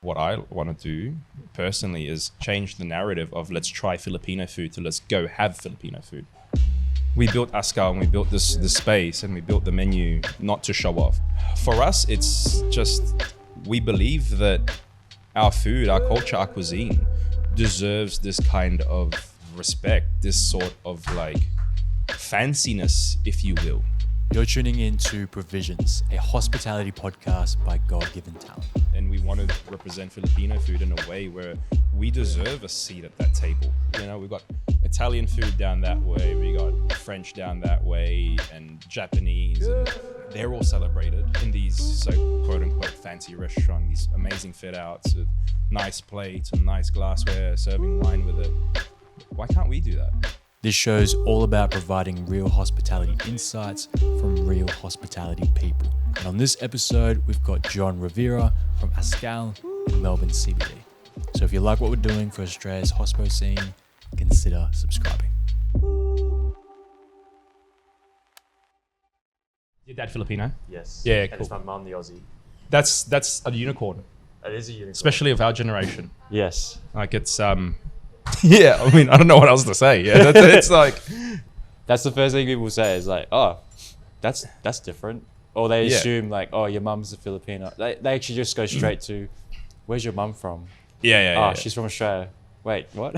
What I want to do personally is change the narrative of let's try Filipino food to let's go have Filipino food. We built Askal and we built this space and we built the menu not to show off. For us, it's just, we believe that our food, our culture, our cuisine deserves this kind of respect, this sort of like fanciness, if you will. You're tuning in to Provisions, a hospitality podcast by God-given talent. And we want to represent Filipino food in a way where we deserve a seat at that table. You know, we've got Italian food down that way, we got French down that way, and Japanese. And they're all celebrated in these so quote-unquote fancy restaurants, these amazing fit-outs with nice plates and nice glassware, serving wine with it. Why can't we do that? This show's all about providing real hospitality insights from real hospitality people. And on this episode, we've got John Rivera from Askal in Melbourne CBD. So if you like what we're doing for Australia's hospo scene, consider subscribing. Your dad Filipino? Yes. Yeah, and cool. it's my mum, the Aussie. That's a unicorn, It is a unicorn. especially of our generation. Yes. Like it's yeah, I mean, I don't know what else to say. Yeah, it's like, That's the first thing people say is like, oh, that's different. Or they Yeah. assume like, oh, your mum's a Filipino. They actually just go straight to, where's your mum from? yeah. She's from Australia. Wait, what?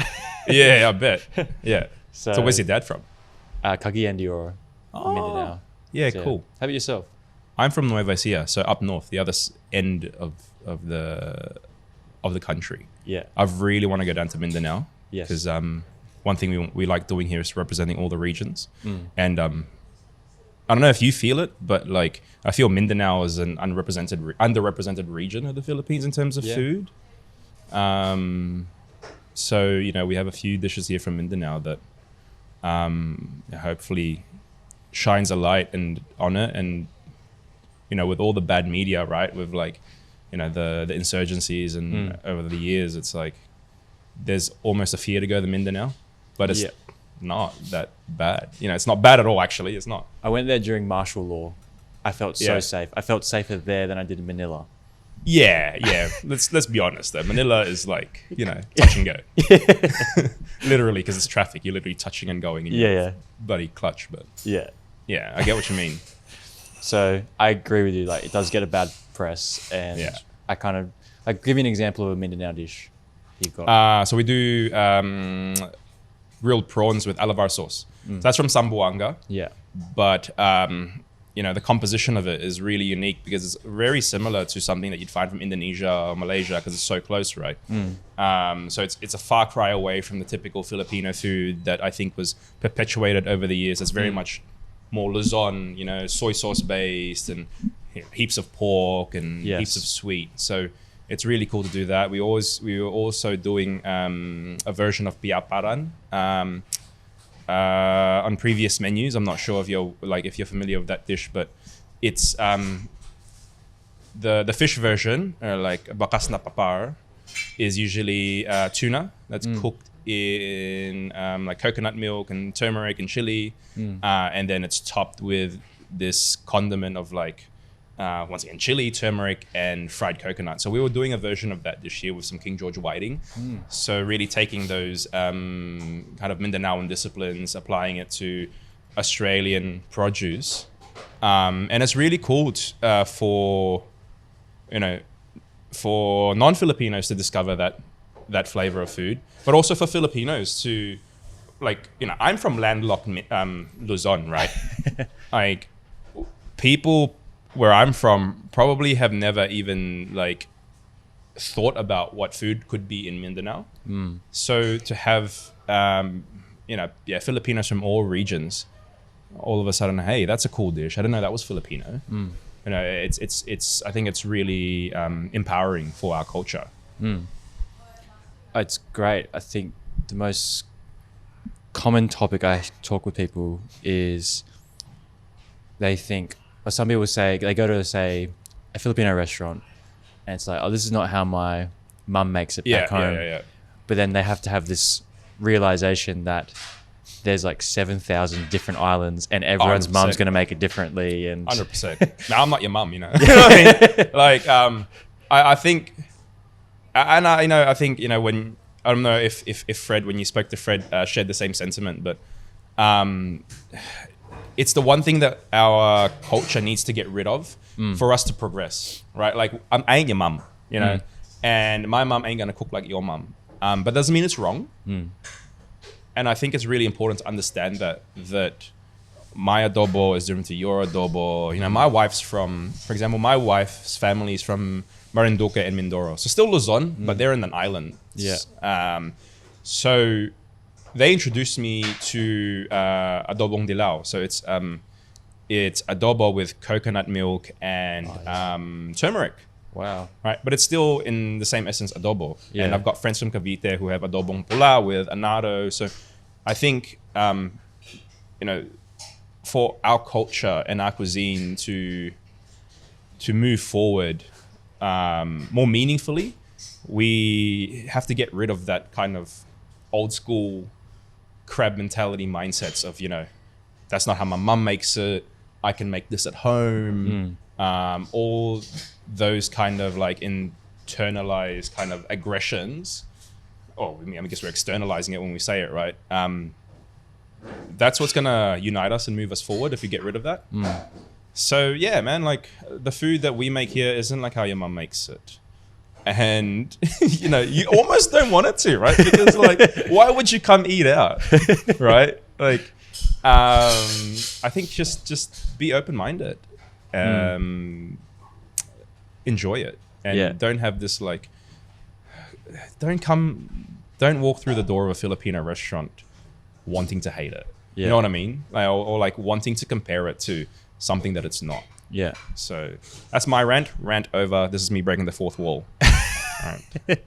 Yeah, I bet. Yeah. So, So where's your dad from? Cagayan de Oro, Mindanao. Yeah, So, cool. How about yourself? I'm from Nueva Ecija, so up north, the other end of the country. Yeah. I really want to go down to Mindanao. Yes. Because one thing we like doing here is representing all the regions. And I don't know if you feel it, but like I feel Mindanao is an underrepresented region of the Philippines in terms of Yeah. food. So, you know, we have a few dishes here from Mindanao that hopefully shines a light on it. And, you know, with all the bad media, right, with like, you know, the insurgencies and over the years, it's like there's almost a fear to go to Mindanao, but it's not that bad. You know, it's not bad at all, actually. It's not. I went there during martial law. I felt so Yeah. safe. I felt safer there than I did in Manila. Yeah. Let's be honest though. Manila is like, you know, touch and go. Literally, because it's traffic. You're literally touching and going in your bloody clutch. But Yeah. yeah, I get what you mean. So I agree with you. Like it does get a bad press, and Yeah. I kind of like give you an example of a Mindanao dish. You've got So we do grilled prawns with alavar sauce. So that's from Sambuanga. yeah, But you know, the composition of it is really unique because it's very similar to something that you'd find from Indonesia or Malaysia because it's so close, right? So it's a far cry away from the typical Filipino food that I think was perpetuated over the years. It's very much more Luzon, you know, soy sauce based and heaps of pork and heaps of sweet. So it's really cool to do that. We were also doing a version of piaparan on previous menus. I'm not sure if you're familiar with that dish, but it's the fish version, like bakas na papar, is usually tuna that's cooked in like coconut milk and turmeric and chili, and then it's topped with this condiment of like once again chili, turmeric, and fried coconut. So we were doing a version of that this year with some King George whiting. So really taking those kind of Mindanaoan disciplines, applying it to Australian produce, and it's really cool for non-Filipinos to discover that flavor of food, but also for Filipinos to, like, you know, I'm from landlocked Luzon, right? Like people where I'm from probably have never even like thought about what food could be in Mindanao. So to have Filipinos from all regions, all of a sudden, hey, that's a cool dish. I didn't know that was Filipino. You know, it's I think it's really empowering for our culture. it's great. I think the most common topic I talk with people is they think, or some people say they go to say a Filipino restaurant, and it's like, oh, this is not how my mum makes it back home. Yeah. But then they have to have this realization that there's like 7,000 different islands and everyone's 100%. mum's going to make it differently. And 100%. Now I'm not your mum, you know. I mean, like, I think And I think, when, I don't know if Fred, when you spoke to Fred, shared the same sentiment, but it's the one thing that our culture needs to get rid of for us to progress, right? Like, I ain't your mum, and my mum ain't gonna cook like your mum, but doesn't mean it's wrong. And I think it's really important to understand that my adobo is different to your adobo. My wife's for example, my wife's family is from Marinduque and Mindoro, so still Luzon, but they're in an island. Yeah. So they introduced me to adobong dilaw. So it's adobo with coconut milk and turmeric. Wow. Right, but it's still in the same essence adobo. Yeah. And I've got friends from Cavite who have adobong pula with anado. So I think for our culture and our cuisine to move forward more meaningfully, we have to get rid of that kind of old school crab mentality mindsets of, that's not how my mum makes it, I can make this at home. All those kind of like internalized kind of aggressions. I guess we're externalizing it when we say it, right? That's what's gonna unite us and move us forward if you get rid of that. So yeah, man, like the food that we make here isn't like how your mum makes it. And you almost don't want it to, right? Because like, why would you come eat out, right? Like, I think just be open-minded, enjoy it, and don't have this like, don't walk through the door of a Filipino restaurant wanting to hate it. You know what I mean? Like, or like wanting to compare it to something that it's not. Yeah. So that's my rant over. This is me breaking the fourth wall. Right.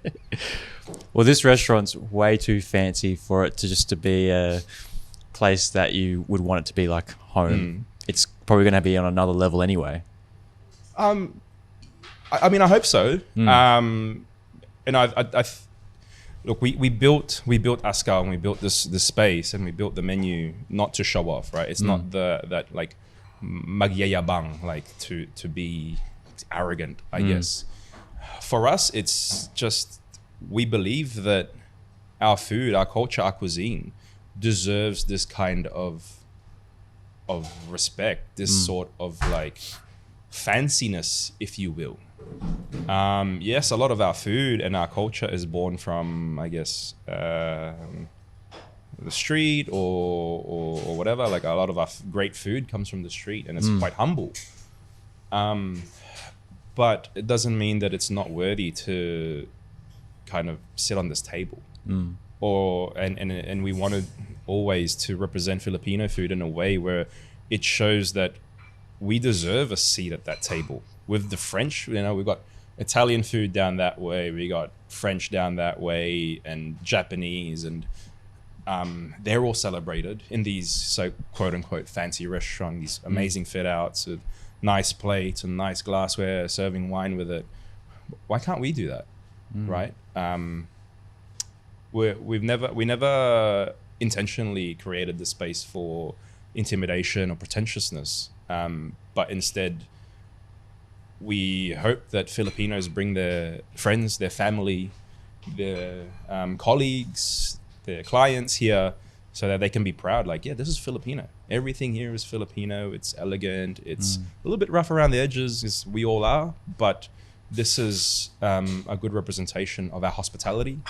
Well, this restaurant's way too fancy for it to be a place that you would want it to be like home. It's probably going to be on another level anyway. I mean, I hope so. And look, we built Askal, and we built this space, and we built the menu not to show off, right? It's not that like magyayabang, like to be arrogant, I guess. For us, it's just, we believe that our food, our culture, our cuisine deserves this kind of respect, this sort of like fanciness, if you will. Yes, a lot of our food and our culture is born from, I guess, the street or whatever. Like, a lot of our great food comes from the street, and it's quite humble. But it doesn't mean that it's not worthy to kind of sit on this table. And we wanted always to represent Filipino food in a way where it shows that we deserve a seat at that table. With the French, we've got Italian food down that way, we got French down that way, and Japanese, and they're all celebrated in these quote unquote fancy restaurants, these amazing fit outs with nice plates and nice glassware, serving wine with it. Why can't we do that? Right? We never intentionally created the space for intimidation or pretentiousness, but instead we hope that Filipinos bring their friends, their family, their colleagues, their clients here, so that they can be proud. Like, yeah, this is Filipino. Everything here is Filipino. It's elegant. It's a little bit rough around the edges, as we all are, but this is a good representation of our hospitality,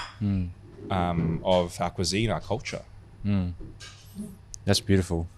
of our cuisine, our culture. That's beautiful.